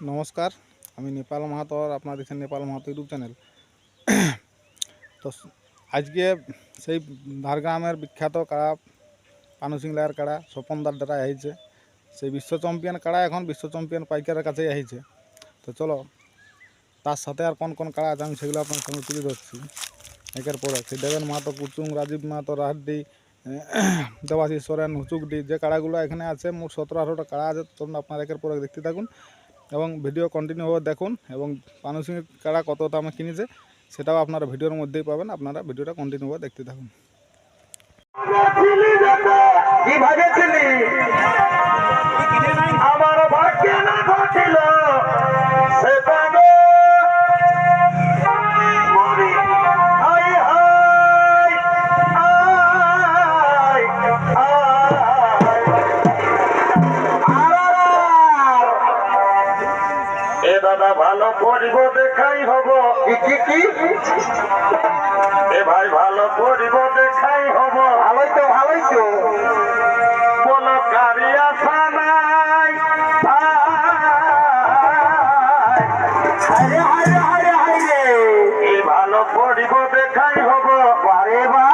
নমস্কার, আমি নেপাল মাহাতো। আপনারা দেখছেন নেপাল মাহাতো ইউটিউব চ্যানেল। তো আজকে সেই ঝাড়গ্রামের বিখ্যাত কাড়া পানু সিং লায়ের কাড়া স্বপনদার দ্বারা আহিছে। সেই বিশ্ব চ্যাম্পিয়ন কাড়া এখন বিশ্ব চ্যাম্পিয়ন পাইকারের কাছেই আহিছে। তো চলো তার সাথে আর কোন কোন কাড়া আছে আমি সেগুলো আপনার সঙ্গে তুলে ধরছি একের পর এক। সেই দেবেন মাহাতো কুচুং, রাজীব মাহাতো রাহাড্ডি, দেবাশিস সোরেন, হুচুকডি, যে কাড়াগুলো এখানে আছে মোট 17-18টা কাড়া আছে। তোমরা আপনার একের পর এক দেখতে থাকুন এবং ভিডিও কন্টিনিউভাবে দেখুন। এবং পানু সিংয়ের কাড়া কত দামে কিনেছে সেটাও আপনারা ভিডিওর মধ্যেই পাবেন। আপনারা ভিডিওটা কন্টিনিউভাবে দেখতে থাকুন। আমার ভাগ্যে না ঘটিল দাদা ভালো করিব দেখাই হব কি এ ভাই ভালো করিব দেখাই হব। ভালোই তো কোন গাড়ি আসা নাই এই ভালো করিব দেখাই হব। আরে বা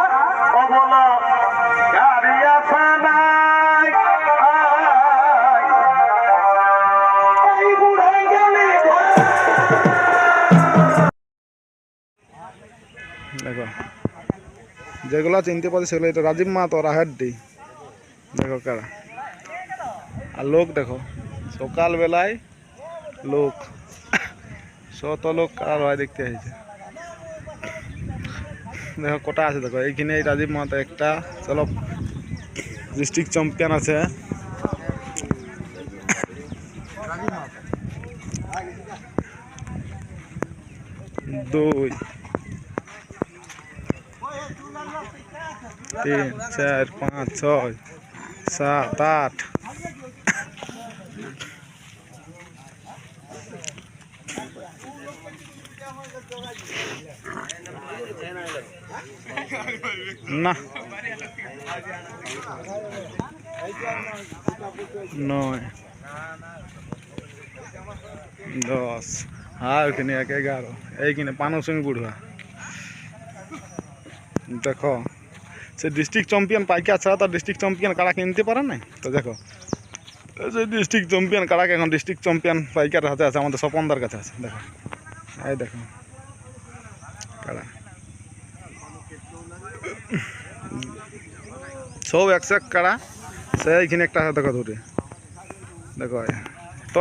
ও বলো গাড়ি আসা নাই দেখো যেগুলো চিনতে পারছি সেগুলো এটা রাজীব মাহাতো রাহাড্ডি। দেখো কারা আর লোক দেখো, সকালবেলায় লোক শত লোক কারা রয় দেখতে আসছে। দেখো কটা আছে, দেখো এইখানে এই রাজীব মাহাতো একটা, চলো ডিস্ট্রিক্ট চ্যাম্পিয়ন আছে দুই, 3, 4, 5, 6, 7, 8, না 9, 10, আর ওইখানে 11, এইখানে পানু সিং বুড়া। দেখো সে ডিস্ট্রিক্ট চ্যাম্পিয়ন পাইকার ছাড়া তো ডিস্ট্রিক্ট চ্যাম্পিয়ন কাড়া কিনতে পারে না। তো দেখো সেই ডিস্ট্রিক্ট চ্যাম্পিয়ন কাড়াকে এখন ডিস্ট্রিক্ট চ্যাম্পিয়ন পাইকার হাতে আছে, আমাদের স্বপনদার কাছে আছে। দেখো এই দেখো কাড়া সব একশো এক কাড়া। সেইখানে একটা দেখো ধরে দেখো। তো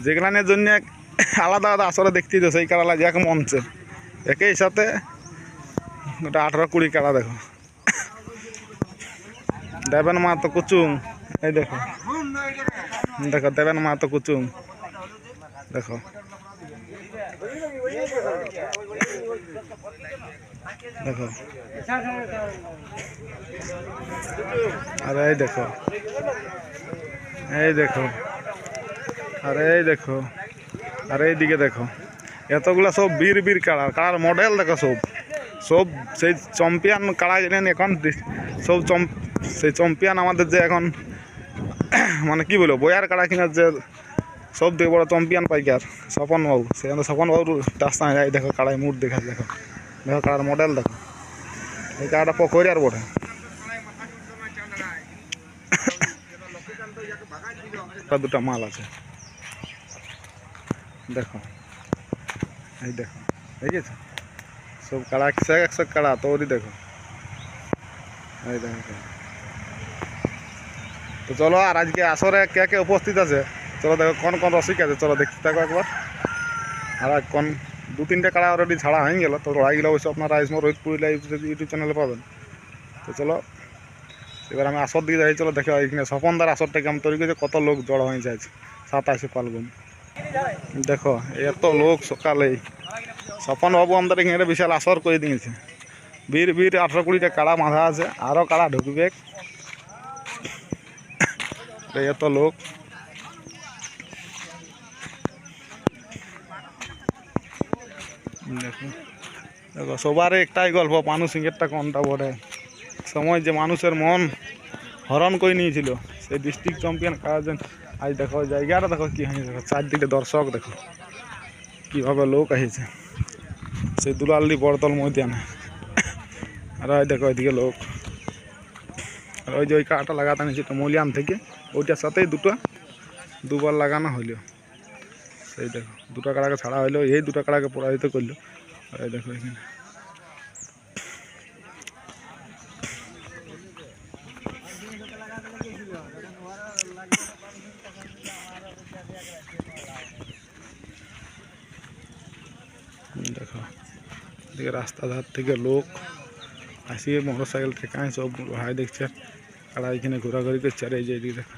যেগুলানের জন্য আলাদা আলাদা আসরে দেখতে তো সেই কাড়ালা যাক মনছে একই সাথে ওটা 18-20 কাড়া। দেখো দেবেন মাহাতো কুচুং, এই দেখো দেখো দেবেন মাহাতো কুচুং। দেখো দেখো আর এই দেখো, এই দেখো আর এই দেখো আর এইদিকে দেখো এতগুলা সব বীর বীর কাড়া, কাড়ার মডেল দেখো সব সব সেই চ্যাম্পিয়ন কাড়া জানেন এখন সব সেই চ্যাম্পিয়ন আমাদের যে এখন মানে কি বলবো বয়ার কাড়া কিনার যে সব থেকে বড় চ্যাম্পিয়ন পাইকার স্বপনবাবু। সেখানে স্বপনবাবুর রাস্তায় যাই দেখো কাড়ায় মুড দেখা। দেখো দেখো কাড়ার মডেল দেখো, এই কাড়াটা পকরিয়ার বটে। দুটা মাল আছে দেখো, এই দেখো দেখেছো সব কাড়া 100 কাড়া তোরই দেখো, এই দেখো। তো চলো আর আজকে আসরে কে কে উপস্থিত আছে চলো দেখো, কোন কোন রসিক আছে চলো দেখতে থাকো একবার। আর কোন 2-3টে কাড়া অলরেডি ছাড়া হয়ে গেল। তো লড়াইগুলো অবশ্যই আপনারা আইসমো রোহিত পুরুলিয়া ইউটিউব চ্যানেলে পাবেন। তো চলো এবার আমি আসর দিকে যাই, চলো দেখো এইখানে স্বপনদার আসরটা কেমন তৈরি করেছে, কত লোক জড়ো হয়ে যায় 27 ফাল্গুন। দেখো এত লোক সকালেই স্বপনবাবু আমাদের এখানে বিশাল আসর করে দিয়েছে। বীর বীর 18-20টা কাড়া বাঁধা আছে, আরও কাড়া ঢুকবে। এত লোক দেখো দেখো সবার একটাই গল্প, পানু সিংয়েরটা কোনটা বটে। সময় যে মানুষের মন হরণ করে নিয়েছিল সেই ডিস্ট্রিক্ট চ্যাম্পিয়ন কাড়া আজ দেখো জায়গাটা দেখো কি হয়েছে, দেখো চারদিকে দর্শক দেখো কীভাবে লোক আসছে সেই দুলাল্লি বড়তল ময়দানে। আর ওই দেখো ওইদিকে লোক, আর ওই যে ওই কাটা লাগাতে নিয়েছে মলিয়াম থেকে, ওইটার সাথেই দুবার লাগানো হইলো। সেই দেখো দুটো কাড়াকে ছাড়া হইলো, এই দুটো কাড়াকে পরাজিত করলো। আর এই দেখো এখানে দেখো এদিকে রাস্তা ধার থেকে লোক আসিয়ে মোটর সাইকেল থেকে সব ভাই দেখছে কাড়া এখানে ঘোরাঘুরি করছে। আর এই যে এদিকে দেখো